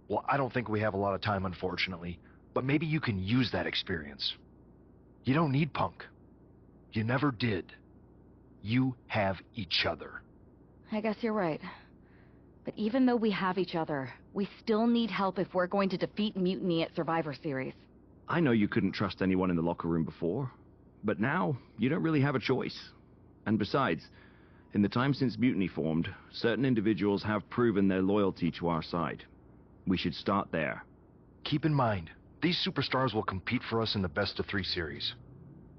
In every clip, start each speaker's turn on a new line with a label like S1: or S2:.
S1: Well, I don't think we have a lot of time, unfortunately, but maybe you can use that experience. You don't need Punk. You never did. You have each other.
S2: I guess you're right. But even though we have each other, we still need help if we're going to defeat Mutiny at Survivor Series.
S3: I know you couldn't trust anyone in the locker room before, but now you don't really have a choice. And besides, in the time since Mutiny formed, certain individuals have proven their loyalty to our side. We should start there.
S1: Keep in mind, these superstars will compete for us in the best-of-3 series.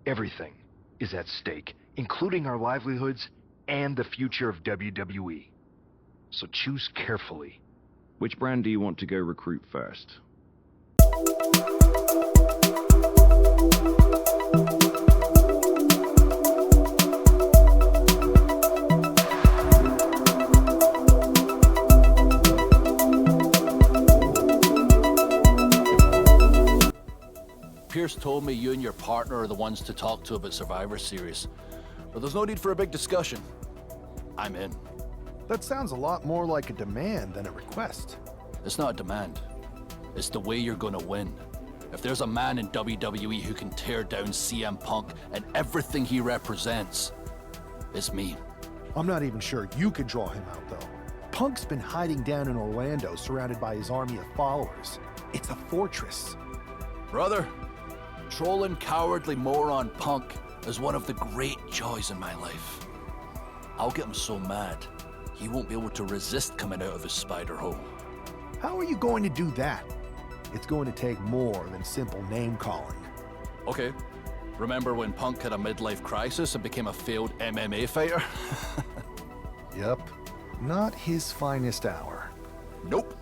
S1: Everything is at stake, including our livelihoods and the future of WWE. So choose carefully.
S3: Which brand do you want to go recruit first?
S4: Pierce told me you and your partner are the ones to talk to about Survivor Series. But there's no need for a big discussion. I'm in.
S5: That sounds a lot more like a demand than a request.
S4: It's not a demand. It's the way you're gonna win. If there's a man in WWE who can tear down CM Punk and everything he represents, it's me.
S5: I'm not even sure you could draw him out, though. Punk's been hiding down in Orlando, surrounded by his army of followers. It's a fortress.
S4: Brother, trolling cowardly moron Punk is one of the great joys in my life. I'll get him so mad, he won't be able to resist coming out of his spider hole.
S5: How are you going to do that? It's going to take more than simple name-calling.
S4: Okay. Remember when Punk had a midlife crisis and became a failed MMA fighter?
S5: Yep. Not his finest hour.
S4: Nope.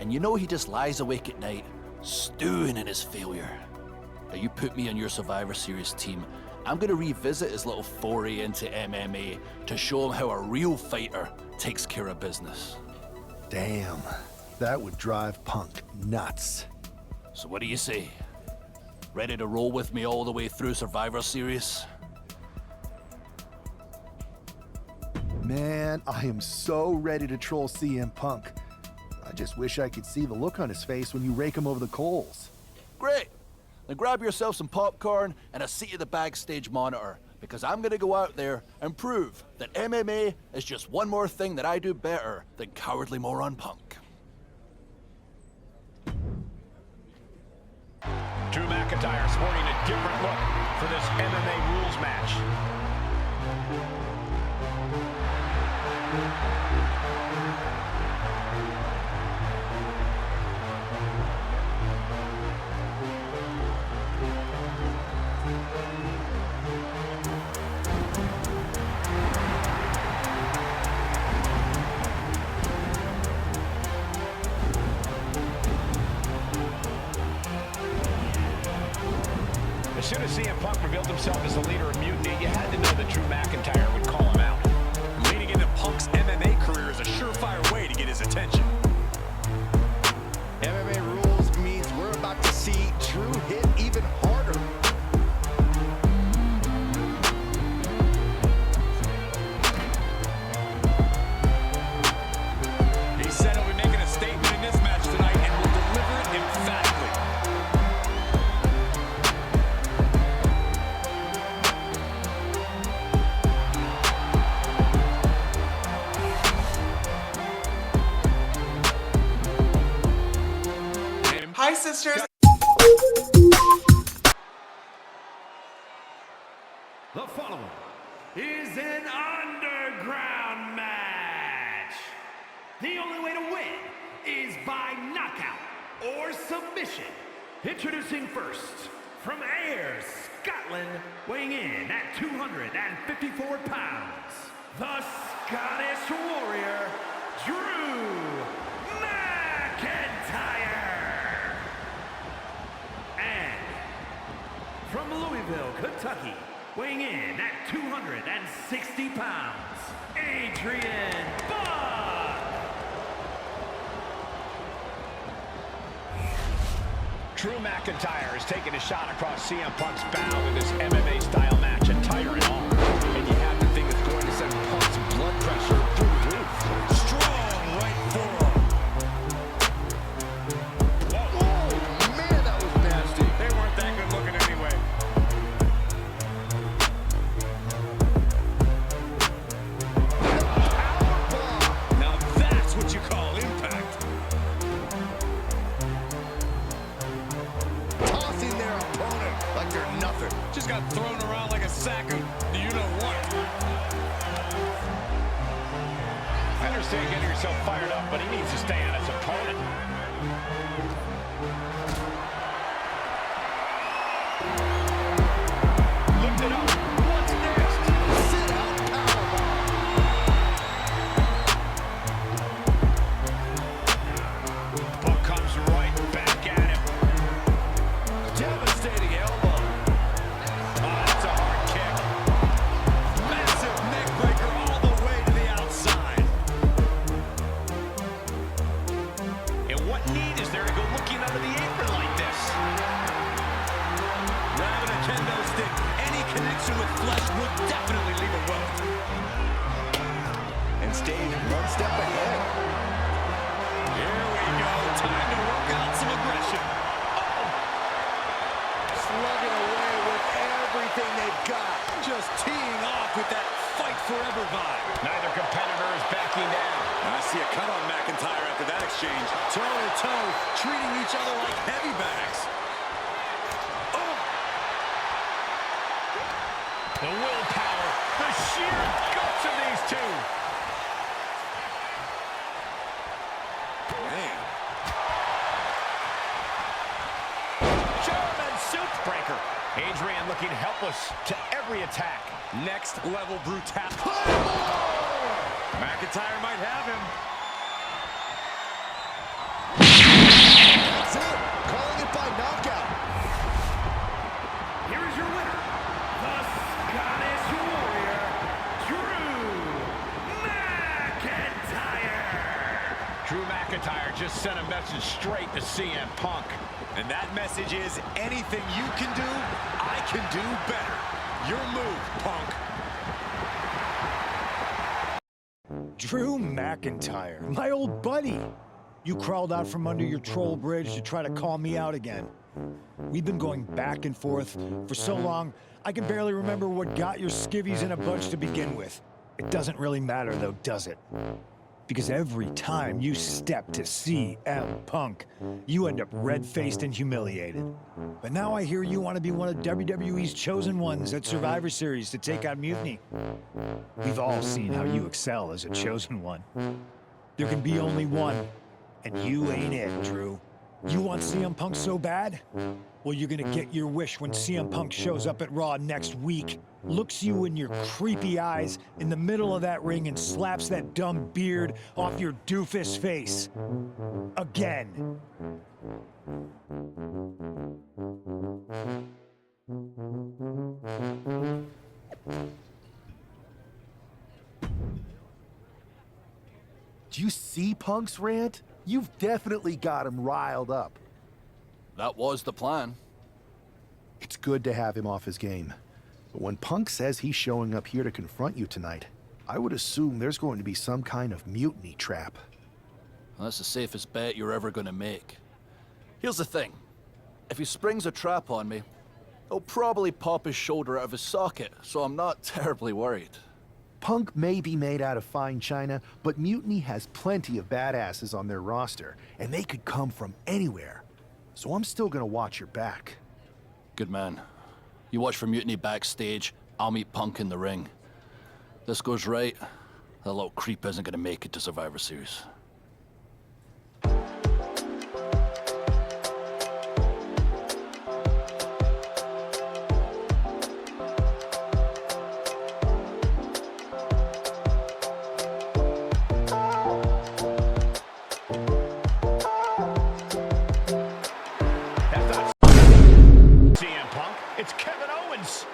S4: And you know he just lies awake at night, stewing in his failure. Now you put me on your Survivor Series team, I'm gonna revisit his little foray into MMA to show him how a real fighter takes care of business.
S5: Damn. That would drive Punk nuts.
S4: So what do you say? Ready to roll with me all the way through Survivor Series?
S5: Man, I am so ready to troll CM Punk. I just wish I could see the look on his face when you rake him over the coals.
S4: Great! Then grab yourself some popcorn and a seat at the backstage monitor, because I'm gonna go out there and prove that MMA is just one more thing that I do better than cowardly moron Punk.
S6: Drew McIntyre sporting a different look for this MMA rules match. As soon as CM Punk revealed himself as the leader of Mutiny, you had to know that Drew McIntyre would call him out. Leading into Punk's MMA career is a surefire way to get his attention.
S7: MMA rules means we're about to see Drew hit even harder.
S6: He said he'll be making a statement in this match tonight and will deliver it emphatically.
S8: Hi, sisters.
S9: The following is an underground match. The only way to win is by knockout or submission. Introducing first, from Ayr, Scotland, weighing in at 254 pounds, the Scottish Warrior, Drew McIntyre. And from Louisville, Kentucky, weighing in at 260 pounds, Adrian Buck.
S6: Drew McIntyre is taking a shot across CM Punk's bow in this MMA-style match, attire and all. And you have to think it's going to send Punk's blood pressure through the roof. Strong right forearm. got thrown around like a sack of you-know-what. I understand getting yourself fired up, but he needs to stay on his opponent. Lift it up. What's next? Sit out powerbomb. Book comes right back at him. Devastating elbow. Oh, that's a hard kick. Massive neck breaker all the way to the outside. And what need is there to go looking under the apron like this? Grabbing a kendo stick, any connection with flesh will definitely leave a welt.
S7: And staying one step ahead.
S6: Here we go, time to work out some aggression.
S7: Slugging away with everything they've got.
S6: Just teeing off with that fight forever vibe. Neither competitor is backing down. I see a cut on McIntyre after that exchange. Toe-to-toe, treating each other like heavy bags. Oh! The willpower, the sheer guts of these two. Man. German suplex. Adrian looking helpless to every attack. Next level brutality. McIntyre might have him.
S7: That's it. Calling it by knockout.
S9: Here is your winner, the Scottish Warrior, Drew McIntyre.
S6: Drew McIntyre just sent a message straight to CM Punk. And that message is, anything you can do, I can do better. Your move, Punk.
S8: Drew McIntyre, my old buddy. You crawled out from under your troll bridge to try to call me out again. We've been going back and forth for so long, I can barely remember what got your skivvies in a bunch to begin with. It doesn't really matter though, does it? Because every time you step to CM Punk, you end up red-faced and humiliated. But now I hear you want to be one of WWE's chosen ones at Survivor Series to take out Mutiny. We've all seen how you excel as a chosen one. There can be only one, and you ain't it, Drew. You want CM Punk so bad? Well, you're gonna get your wish when CM Punk shows up at Raw next week, looks you in your creepy eyes in the middle of that ring and slaps that dumb beard off your doofus face. Again.
S5: Do you see Punk's rant? You've definitely got him riled up.
S4: That was the plan.
S5: It's good to have him off his game. But when Punk says he's showing up here to confront you tonight, I would assume there's going to be some kind of mutiny trap.
S4: Well, that's the safest bet you're ever going to make. Here's the thing. If he springs a trap on me, he'll probably pop his shoulder out of his socket, so I'm not terribly worried.
S5: Punk may be made out of fine china, but Mutiny has plenty of badasses on their roster, and they could come from anywhere. So I'm still gonna watch your back.
S4: Good man. You watch for Mutiny backstage, I'll meet Punk in the ring. This goes right, that little creep isn't gonna make it to Survivor Series.
S6: CM Punk, it's Kevin Owens.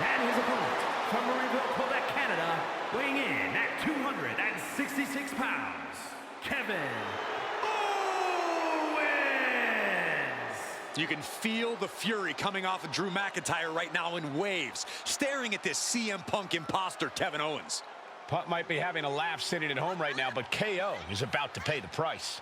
S9: And his opponent, from Myrise, Quebec, Canada, weighing in at 266 pounds, Kevin Owens!
S6: You can feel the fury coming off of Drew McIntyre right now in waves, staring at this CM Punk imposter, Kevin Owens. Punk might be having a laugh sitting at home right now, but KO is about to pay the price.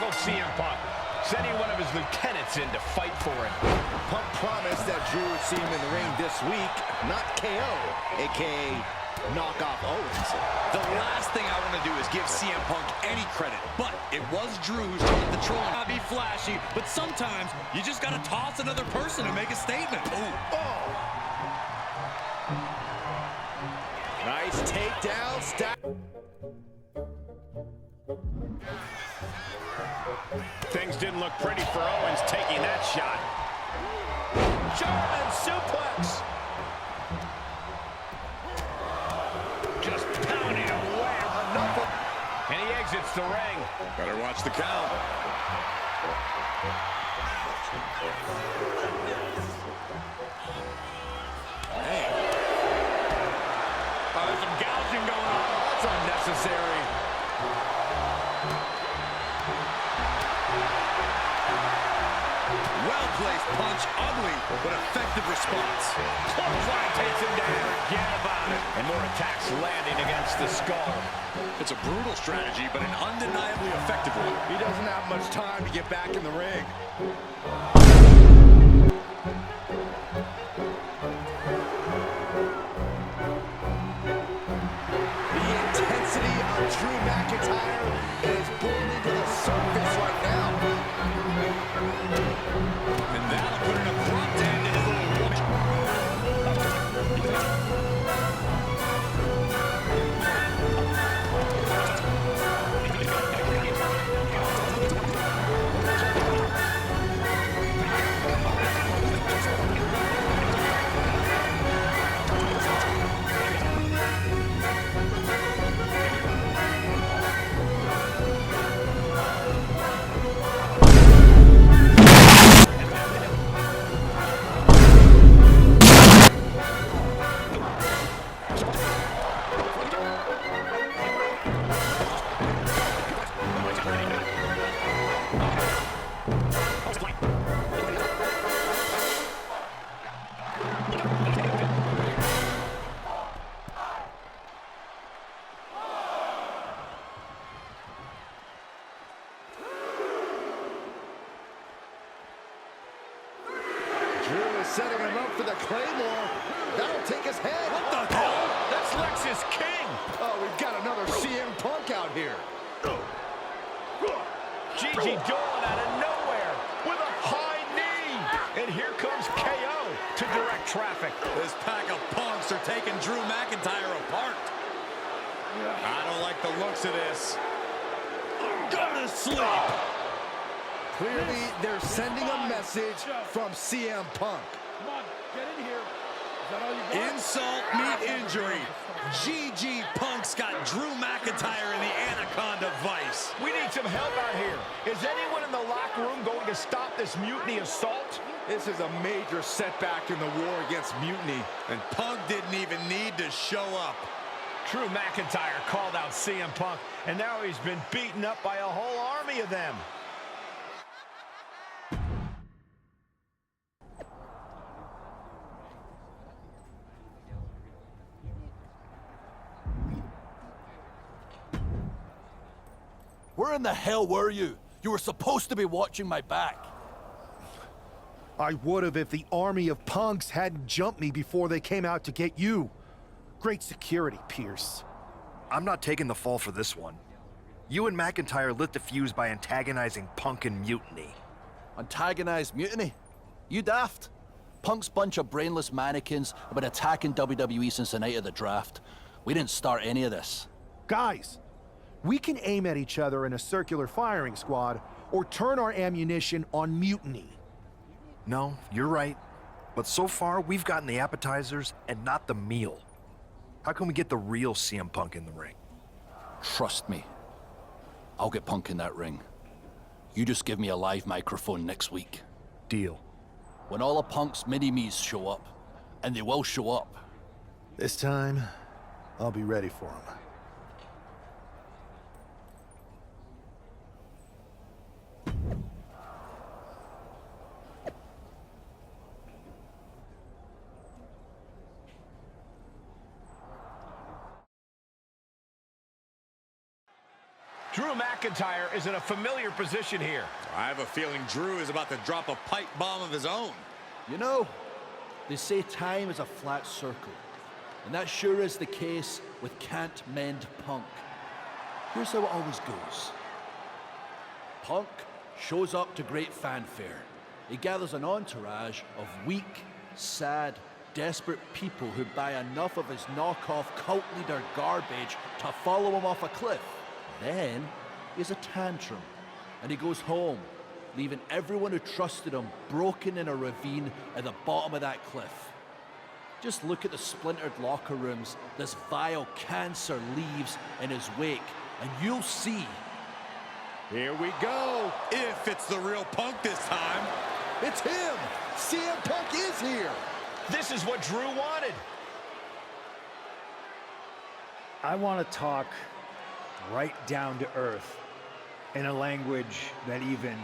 S9: goes CM Punk, sending one of his lieutenants in to fight for him.
S7: Punk promised that Drew would see him in the ring this week, not KO, a.k.a. knock off Owens.
S6: The last thing I want to do is give CM Punk any credit, but it was Drew who started the trolling. I'll be flashy, but sometimes you just got to toss another person to make a statement. Ooh.
S7: Oh! Nice takedown,
S9: Things didn't look pretty for Owens taking that shot.
S6: German suplex.
S9: Just pounding away. And he exits the ring.
S6: Better watch the count.
S9: Man. Oh, there's some gouging going on. That's unnecessary.
S6: Well-placed punch, ugly, but effective response.
S9: Clothesline takes him down. Forget about it. And more attacks landing against the skull.
S6: It's a brutal strategy, but an undeniably effective one.
S7: He doesn't have much time to get back in the ring. The intensity of Drew McIntyre is boiling to the surface right now.
S6: And that'll put an abrupt end to his little run.
S7: Drew is setting him up for the Claymore. That'll take his head.
S6: What the hell?
S9: That's Lexus King.
S7: Oh, we've got another CM Punk out here.
S9: Gigi Dolan out of nowhere with a high knee. And here comes KO to direct traffic.
S6: This pack of punks are taking Drew McIntyre apart. I don't like the looks of this. Go to sleep.
S7: Clearly, they're sending a message from CM Punk.
S9: Come on, get in here. Is that all you got?
S6: Insult meet injury. GG Punk's got Drew McIntyre in the Anaconda Vice.
S9: We need some help out here. Is anyone in the locker room going to stop this mutiny assault?
S7: This is a major setback in the war against mutiny.
S6: And Punk didn't even need to show up.
S9: Drew McIntyre called out CM Punk, and now he's been beaten up by a whole army of them.
S4: Where in the hell were you? You were supposed to be watching my back.
S5: I would have if the army of punks hadn't jumped me before they came out to get you. Great security, Pierce.
S1: I'm not taking the fall for this one. You and McIntyre lit the fuse by antagonizing Punk and Mutiny.
S4: Antagonized Mutiny? You daft? Punk's bunch of brainless mannequins have been attacking WWE since the night of the draft. We didn't start any of this.
S5: Guys, we can aim at each other in a circular firing squad or turn our ammunition on Mutiny.
S1: No, you're right. But so far, we've gotten the appetizers and not the meal. How can we get the real CM Punk in the ring?
S4: Trust me. I'll get Punk in that ring. You just give me a live microphone next week.
S1: Deal.
S4: When all of Punk's mini-me's show up, and they will show up.
S5: This time, I'll be ready for him.
S9: Drew Drew McIntyre is in a familiar position here.
S6: I have a feeling Drew is about to drop a pipe bomb of his own.
S4: You know, they say time is a flat circle, and that sure is the case with Can't Mend Punk. Here's how it always goes. Punk shows up to great fanfare. He gathers an entourage of weak, sad, desperate people who buy enough of his knockoff cult leader garbage to follow him off a cliff. Then he has a tantrum, and he goes home, leaving everyone who trusted him broken in a ravine at the bottom of that cliff. Just look at the splintered locker rooms this vile cancer leaves in his wake, and you'll see.
S6: Here we go. If it's the real Punk this time.
S7: It's him! CM Punk is here!
S9: This is what Drew wanted.
S8: I want to talk right down to earth in a language that even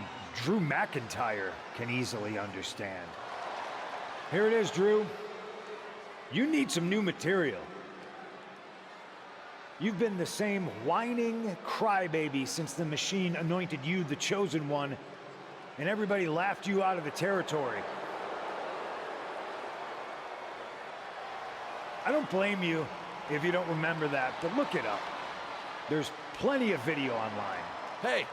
S8: Drew McIntyre can easily understand. Here it is, Drew. You need some new material. You've been the same whining crybaby since the Machine anointed you the Chosen One, and everybody laughed you out of the territory. I don't blame you if you don't remember that, but look it up. There's plenty of video online.
S4: Hey,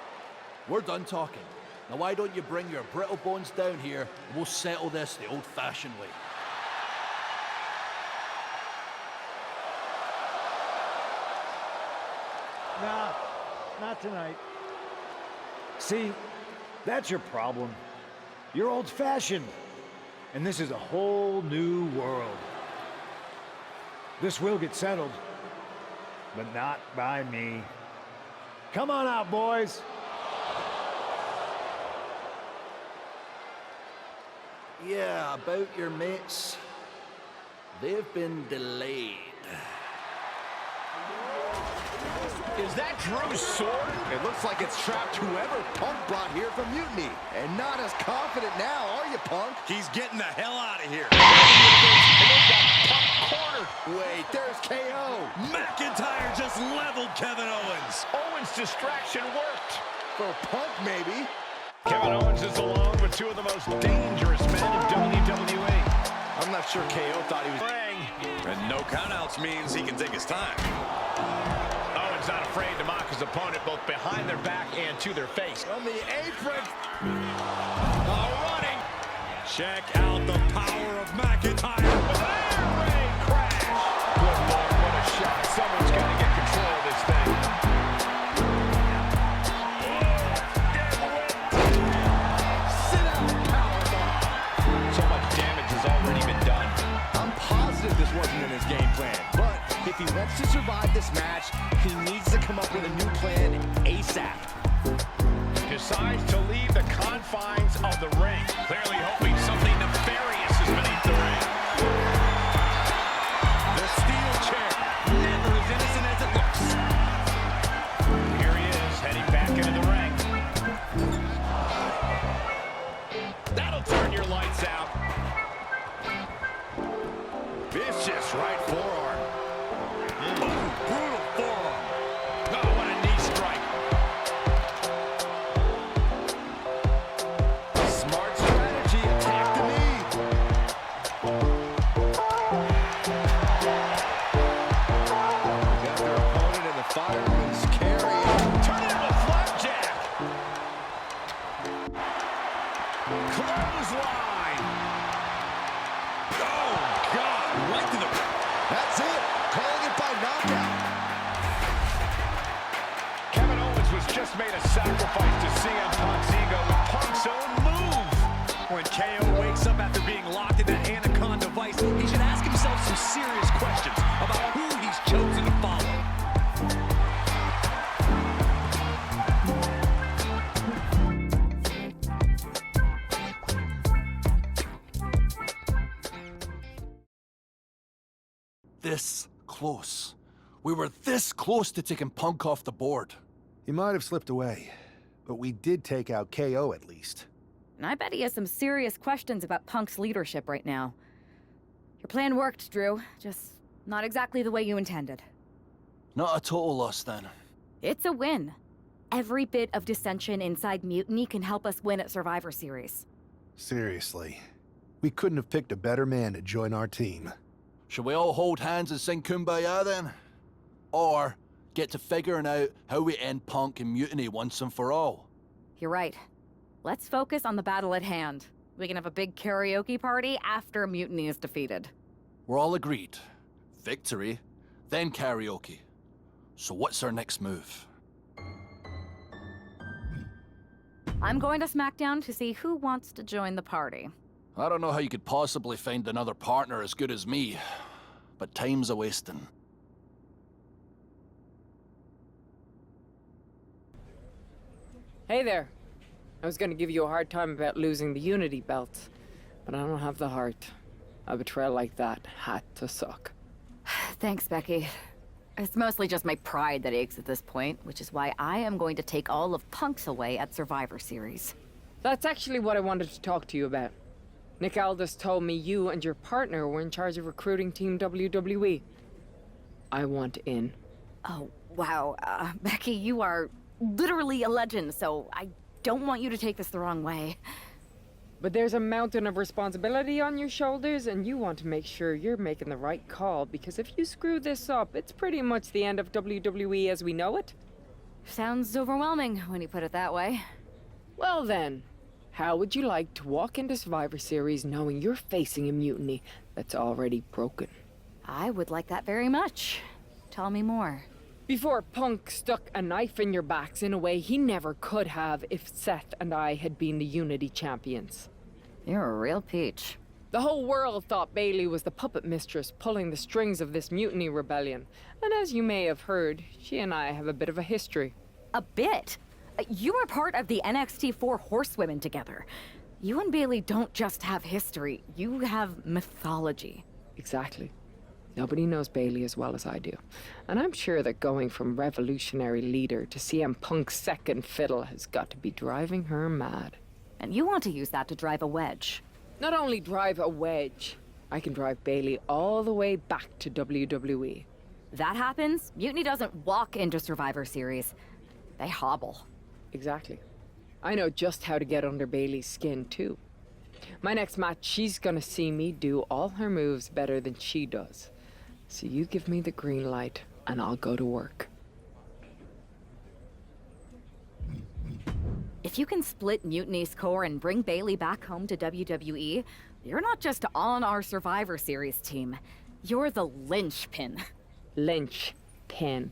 S4: we're done talking. Now why don't you bring your brittle bones down here, and we'll settle this the old-fashioned way.
S8: Nah, not tonight. See, that's your problem. You're old-fashioned, and this is a whole new world. This will get settled, but not by me. Come on out, boys.
S4: Yeah, about your mates. They've been delayed.
S9: Is that Drew's sword?
S7: It looks like it's trapped whoever Punk brought here from Mutiny. And not as confident now, are you, Punk?
S6: He's getting the hell out of here.
S9: And they've got Punk cornered.
S7: Wait, there's KO.
S6: McIntyre just leveled Kevin Owens.
S9: Owens' distraction worked.
S7: For Punk, maybe.
S9: Kevin Owens is alone with two of the most dangerous men in WWE.
S7: I'm not sure KO thought he was...
S6: And no countouts means he can take his time.
S9: Owens not afraid to mock his opponent both behind their back and to their face.
S7: On the apron.
S6: Running. Check out the power of McIntyre.
S9: Air raid crash. Good Lord, what a shot. Someone's got to get control of this thing.
S7: Sit out, powerbomb.
S9: So much damage has already been done.
S7: I'm positive this wasn't in his game plan, but if he wants to survive this match, he needs to come up with a new plan ASAP.
S9: Decides to leave the confines of the ring, clearly hoping something nefarious is beneath the ring.
S6: The steel chair, never as innocent as it looks.
S9: Here he is, heading back into the ring. That'll turn your lights out.
S6: Vicious right forearm. Boom, brutal forearm.
S9: Oh, what a knee strike.
S7: Smart strategy, attack the knee. Got their opponent in the fireman's carry.
S9: Turn it into a flapjack. Clothesline.
S6: Oh, God, right to the...
S7: That's it. Calling it by knockout.
S9: Kevin Owens was just made a sacrifice to CM Punk's ego with Punk's own move.
S6: When KO wakes up after being locked in that Anaconda vice, he should ask himself some serious questions about who he's chosen to follow.
S4: This close. We were this close to taking Punk off the board.
S5: He might have slipped away, but we did take out KO at least.
S2: And I bet he has some serious questions about Punk's leadership right now. Your plan worked, Drew. Just not exactly the way you intended.
S4: Not a total loss then.
S2: It's a win. Every bit of dissension inside Mutiny can help us win at Survivor Series.
S5: Seriously. We couldn't have picked a better man to join our team.
S4: Shall we all hold hands and sing Kumbaya then? Or get to figuring out how we end Punk and Mutiny once and for all?
S2: You're right. Let's focus on the battle at hand. We can have a big karaoke party after Mutiny is defeated.
S4: We're all agreed. Victory, then karaoke. So what's our next move?
S2: I'm going to SmackDown to see who wants to join the party.
S4: I don't know how you could possibly find another partner as good as me, but time's a-wasting.
S10: Hey there. I was gonna give you a hard time about losing the Unity belt, but I don't have the heart. A betrayal like that had to suck.
S2: Thanks, Becky. It's mostly just my pride that aches at this point, which is why I am going to take all of Punk's away at Survivor Series.
S10: That's actually what I wanted to talk to you about. Nick Aldis told me you and your partner were in charge of recruiting Team WWE. I want in.
S2: Oh, wow. Becky, you are literally a legend, so I don't want you to take this the wrong way.
S10: But there's a mountain of responsibility on your shoulders, and you want to make sure you're making the right call, because if you screw this up, it's pretty much the end of WWE as we know it.
S2: Sounds overwhelming when you put it that way.
S10: Well then, how would you like to walk into Survivor Series knowing you're facing a mutiny that's already broken?
S2: I would like that very much. Tell me more.
S10: Before Punk stuck a knife in your backs in a way he never could have if Seth and I had been the Unity champions.
S2: You're a real peach.
S10: The whole world thought Bailey was the puppet mistress pulling the strings of this mutiny rebellion. And as you may have heard, she and I have a bit of a history.
S2: A bit? You were part of the NXT 4 Horsewomen together. You and Bailey don't just have history, you have mythology.
S10: Exactly. Nobody knows Bailey as well as I do. And I'm sure that going from revolutionary leader to CM Punk's second fiddle has got to be driving her mad.
S2: And you want to use that to drive a wedge.
S10: Not only drive a wedge, I can drive Bailey all the way back to WWE.
S2: That happens, Mutiny doesn't walk into Survivor Series. They hobble.
S10: Exactly. I know just how to get under Bailey's skin, too. My next match, she's gonna see me do all her moves better than she does. So you give me the green light, and I'll go to work.
S2: If you can split Mutiny's core and bring Bailey back home to WWE, you're not just on our Survivor Series team. You're the linchpin.
S10: Linchpin.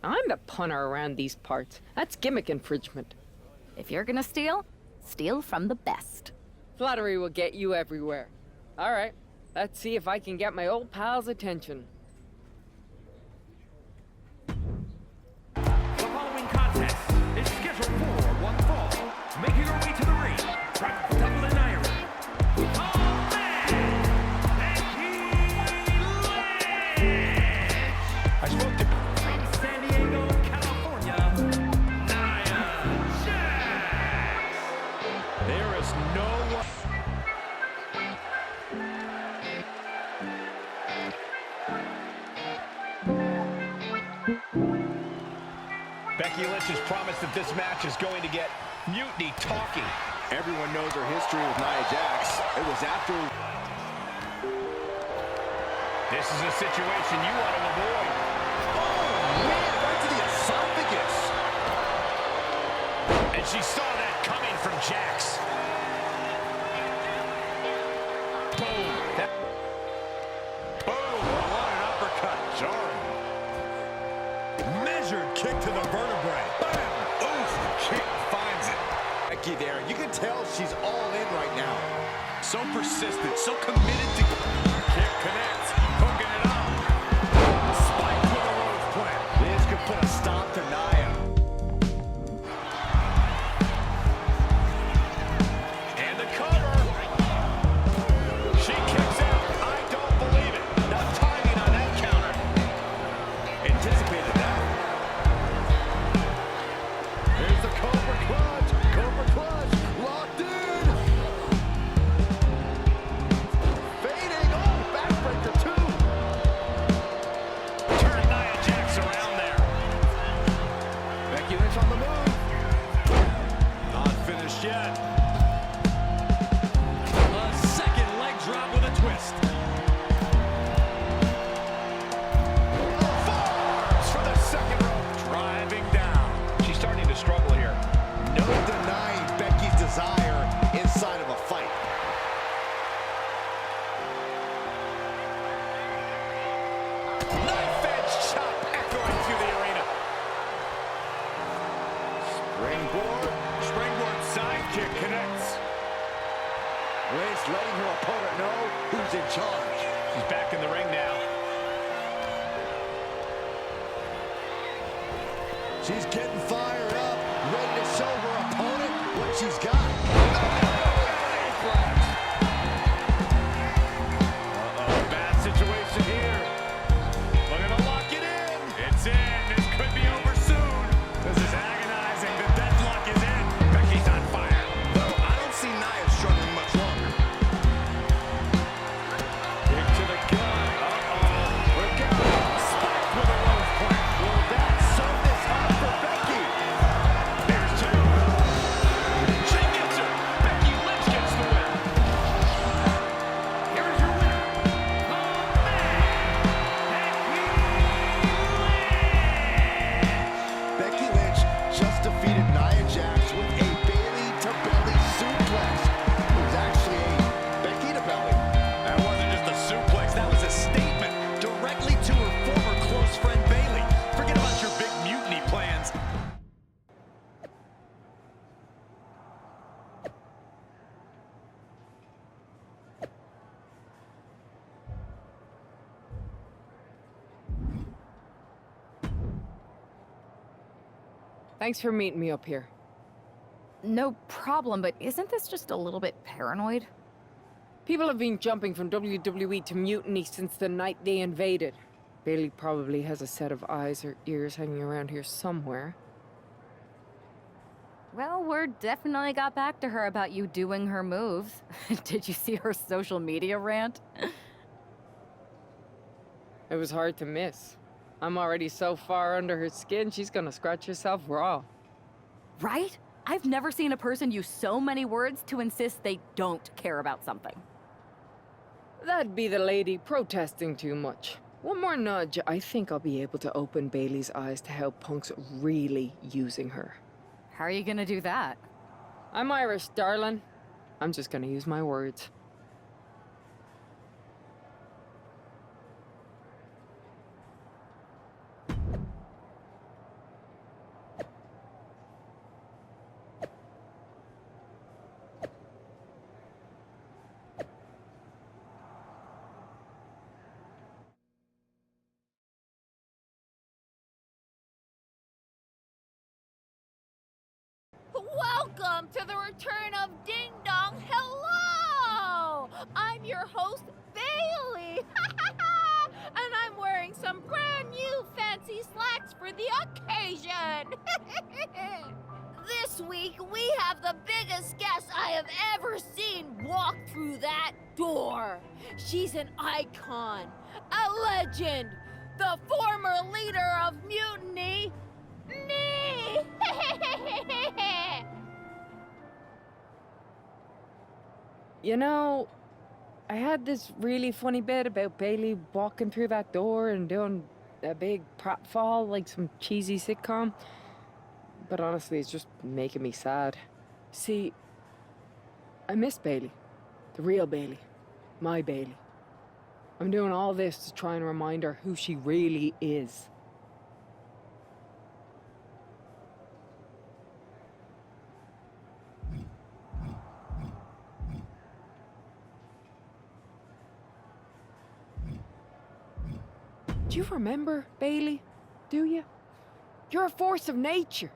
S10: I'm the punter around these parts. That's gimmick infringement.
S2: If you're gonna steal, steal from the best.
S10: Flattery will get you everywhere. All right, let's see if I can get my old pal's attention.
S9: The following contest is scheduled for one fall. Making her way to the ring from Dublin, Ireland. Oh man, Becky Lynch!
S6: I spoke to...
S9: From San Diego, California, Nia Jax!
S6: There is no one... Becky Lynch has promised that this match is going to get Mutiny talking.
S7: Everyone knows her history with Nia Jax. It was after...
S6: This is a situation you want to avoid.
S7: Oh, man, right to the esophagus.
S6: And she saw that coming from Jax. Boom. Boom. What an uppercut. Jarring. Measured kick to the vertebrae. Bam. Oof. Kick finds it.
S7: Becky there, you can tell she's all in right now.
S6: So persistent, so committed to... Kick connects. Hooking it up. Spike with a rose plant.
S7: Liz could put a stop to Nia.
S6: And the cover. She kicks out. I don't believe it. Now timing on that counter. Anticipated that.
S7: Here's the Cobra Clutch. Cobra Clutch. Locked in. Fading. Oh, backbreaker
S6: just yet. A second leg drop with a twist. Forbes for the second rope. Driving down.
S7: She's starting to struggle here. No denying Becky's desire inside of a fight.
S6: Knife edge chop echoing through the arena. Springboard sidekick connects.
S7: Liz letting her opponent know who's in charge.
S6: She's back in the ring now.
S7: She's getting fired up, ready to show her opponent what she's got.
S6: Uh-oh, bad situation here. Looking to lock it in. It's in. This could be over soon. This is agonizing. The deadlock is in. Becky's on fire.
S7: Though I don't see Nia struggling much longer.
S6: Kick to the gut. Uh-oh. Look out. Spiked with a rose plant.
S7: Will that sum this up for Becky?
S6: There's two. She gets her. Becky Lynch gets the win. Here's your winner.
S7: Becky Lynch just defeated Nia Jax with a belly-to-belly suplex. It was actually a Becky-to-belly.
S6: That wasn't just a suplex. That was a statement directly to her former close friend Bayley. Forget about your big mutiny plans.
S10: Thanks for meeting me up here.
S2: No problem, but isn't this just a little bit paranoid?
S10: People have been jumping from WWE to Mutiny since the night they invaded. Bailey probably has a set of eyes or ears hanging around here somewhere.
S2: Well, word definitely got back to her about you doing her moves. Did you see her social media rant?
S10: It was hard to miss. I'm already so far under her skin, she's gonna scratch herself raw.
S2: Right? I've never seen a person use so many words to insist they don't care about something.
S10: That'd be the lady protesting too much. One more nudge, I think I'll be able to open Bailey's eyes to how Punk's really using her.
S2: How are you gonna do that?
S10: I'm Irish, darling. I'm just gonna use my words.
S11: Welcome to the return of Ding Dong. Hello! I'm your host, Bailey. And I'm wearing some brand new fancy slacks for the occasion. This week, we have the biggest guest I have ever seen walk through that door. She's an icon, a legend, the former leader of Mutiny, me!
S10: You know, I had this really funny bit about Bailey walking through that door and doing a big pratfall like some cheesy sitcom. But honestly, it's just making me sad. See, I miss Bailey. The real Bailey. My Bailey. I'm doing all this to try and remind her who she really is. Do you remember, Bailey? Do you? You're a force of nature.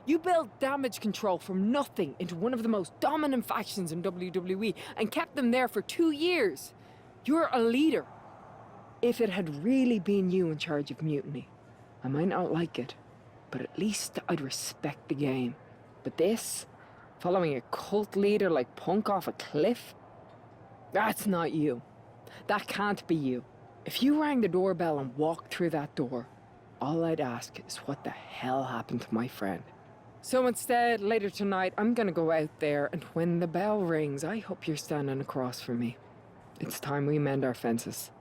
S10: You built damage control from nothing into one of the most dominant factions in WWE and kept them there for 2 years. You're a leader. If it had really been you in charge of Mutiny, I might not like it, but at least I'd respect the game. But this, following a cult leader like Punk off a cliff, that's not you. That can't be you. If you rang the doorbell and walked through that door, all I'd ask is what the hell happened to my friend. So instead, later tonight, I'm gonna go out there, and when the bell rings, I hope you're standing across from me. It's time we mend our fences.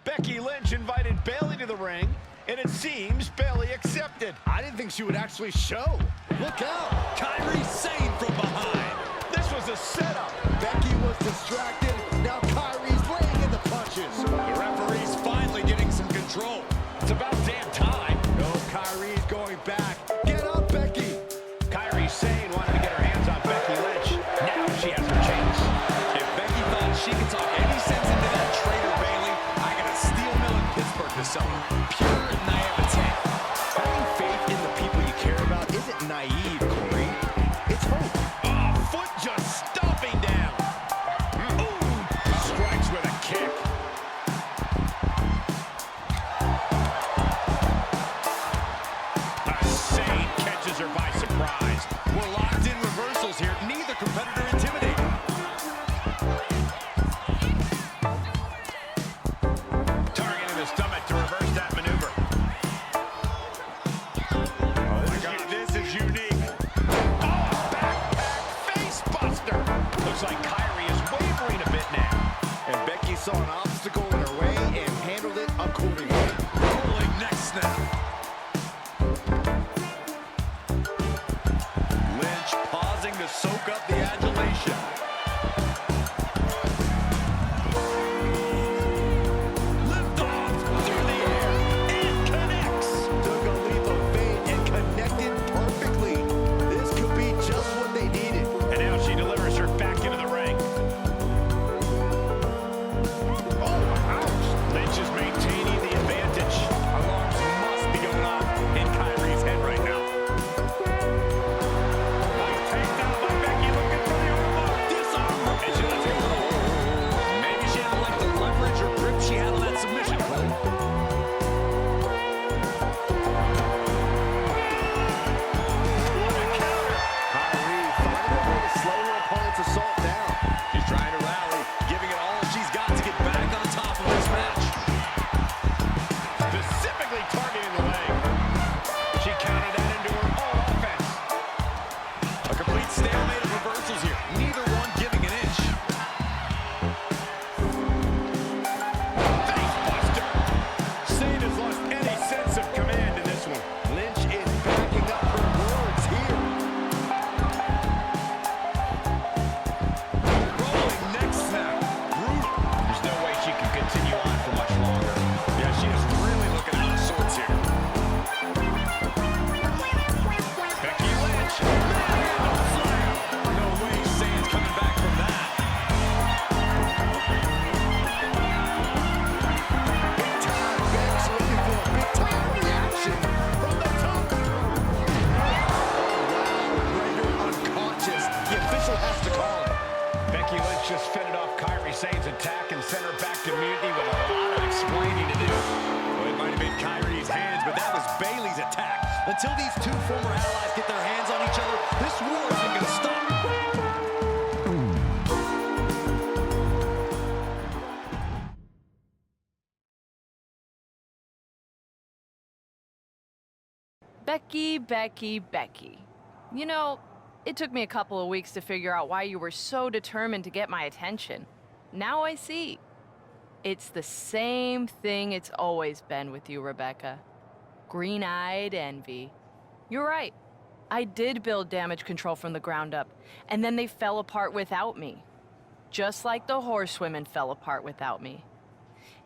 S7: Becky Lynch invited Bayley to the ring, and it seems Bayley accepted. I didn't think she would actually show. Look out!
S6: Kyrie Sane from behind.
S7: This was a setup. Becky was distracted. Now Kyrie's laying in the punches.
S6: The referee's finally getting some control. It's about damn time.
S7: No, Kyrie's going back. Get up, Becky.
S6: Kyrie Sane wanted to get her hands on Becky Lynch. Now she has her chance. If Becky thought she could talk any sense into that traitor Bayley, I got a steel mill in Pittsburgh to sell her. Pure naivete.
S7: Having faith in the people you care about isn't naive, Corey. It's hope.
S6: Oh, foot just stomping down. Ooh, strikes with a kick. Sane catches her by surprise. We're locked in reversals here. Neither competitor intimidated. Targeting the stomach to reverse that maneuver. Oh my God, this is unique. Oh, backpack face buster. Looks like Kyrie is wavering a bit now.
S7: And Becky saw an obstacle in her way and handled it accordingly.
S6: Rolling neck snap. Lynch pausing to soak up the adulation. Lift off through the air and connects.
S7: Took a leap of faith and connected perfectly. This could be just what they needed.
S6: And now she delivers her back into the ring. Oh, ouch. Lynch is maintaining the advantage. Alarms must be going off in Kyrie's head right now. Nice takedown by Becky, looking for the armbar. Disarm. And she lets it go. Maybe she didn't like the leverage or grip she had on that submission. What a counter.
S7: Kyrie finding a way to slow her opponent's assault down.
S6: She's trying to rally, giving it all she's got to get back on top of this match. Specifically targeting the leg. She countered that into her own offense. A complete stalemate of reversals here. Neither one giving an inch. Face buster. Sane has lost any sense of command in this one.
S7: Lynch is backing up her words here.
S6: Rolling neck snap. Brutal. There's no way she can continue on for much longer. Yeah, she is really looking out of sorts here. Becky Lynch. Manhandle slam. No way Sane's coming back from that.
S7: Big time Beck's looking for a big time reaction from the top. Render unconscious. The official has to call it.
S6: Becky Lynch just fended off Kyrie Sane's attack and sent her back to mutiny with a lot of explaining to do. Well, it might have been Kyrie's hands, but that was Bayley's attack. Until these two former allies get their hands on each other, this war isn't going to stop.
S12: Becky, Becky, Becky. You know, it took me a couple of weeks to figure out why you were so determined to get my attention. Now I see. It's the same thing it's always been with you, Rebecca. Green-eyed envy. You're right. I did build damage control from the ground up, and then they fell apart without me. Just like the horsewomen fell apart without me.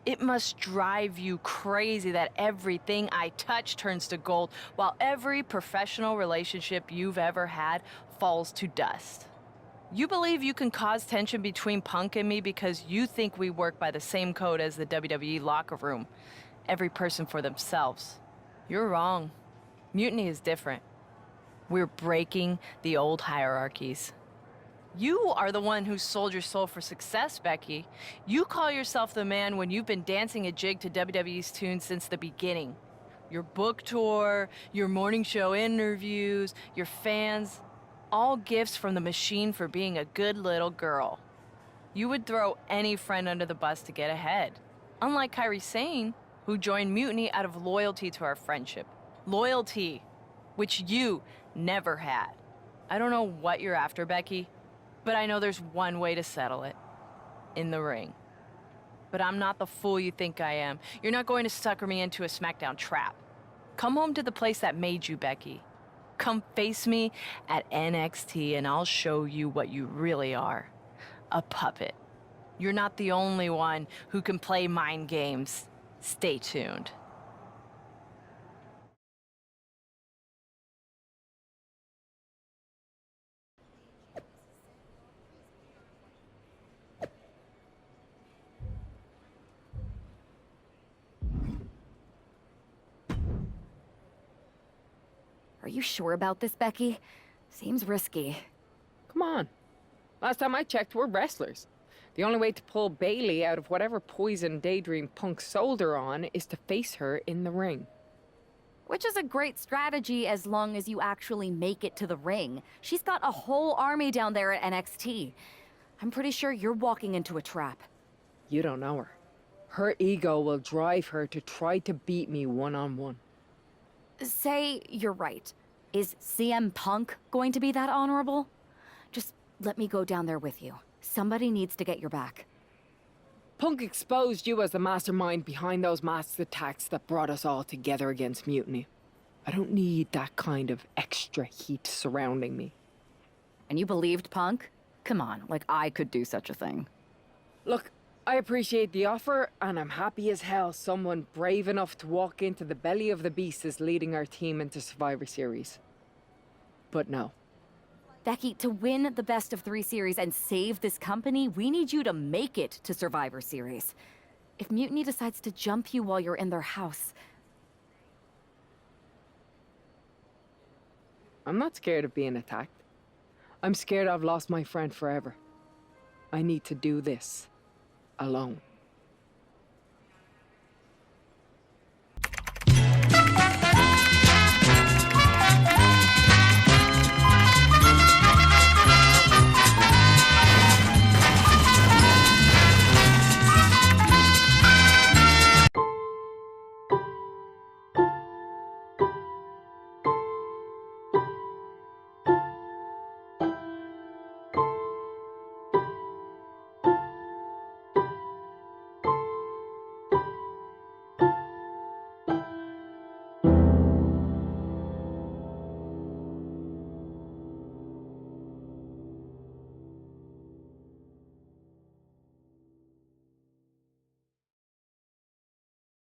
S12: It must drive you crazy that everything I touch turns to gold, while every professional relationship you've ever had falls to dust. You believe you can cause tension between Punk and me because you think we work by the same code as the WWE locker room. Every person for themselves. You're wrong. Mutiny is different. We're breaking the old hierarchies. You are the one who sold your soul for success, Becky. You call yourself the man when you've been dancing a jig to WWE's tunes since the beginning. Your book tour, your morning show interviews, your fans, all gifts from the machine for being a good little girl. You would throw any friend under the bus to get ahead. Unlike Kairi Sane, who joined Mutiny out of loyalty to our friendship. Loyalty, which you never had. I don't know what you're after, Becky, but I know there's one way to settle it. In the ring. But I'm not the fool you think I am. You're not going to sucker me into a SmackDown trap. Come home to the place that made you, Becky. Come face me at NXT and I'll show you what you really are. A puppet. You're not the only one who can play mind games. Stay tuned.
S2: Are you sure about this, Becky? Seems risky.
S10: Come on. Last time I checked, we're wrestlers. The only way to pull Bailey out of whatever poison Daydream Punk sold her on is to face her in the ring.
S2: Which is a great strategy as long as you actually make it to the ring. She's got a whole army down there at NXT. I'm pretty sure you're walking into a trap.
S10: You don't know her. Her ego will drive her to try to beat me one-on-one.
S2: Say you're right. Is CM Punk going to be that honorable? Just let me go down there with you. Somebody needs to get your back.
S10: Punk exposed you as the mastermind behind those masked attacks that brought us all together against Mutiny. I don't need that kind of extra heat surrounding me.
S2: And you believed Punk? Come on, like I could do such a thing.
S10: Look, I appreciate the offer, and I'm happy as hell someone brave enough to walk into the belly of the beast is leading our team into Survivor Series. But no.
S2: Becky, to win the best of 3 series and save this company, we need you to make it to Survivor Series. If Mutiny decides to jump you while you're in their house...
S10: I'm not scared of being attacked. I'm scared I've lost my friend forever. I need to do this alone.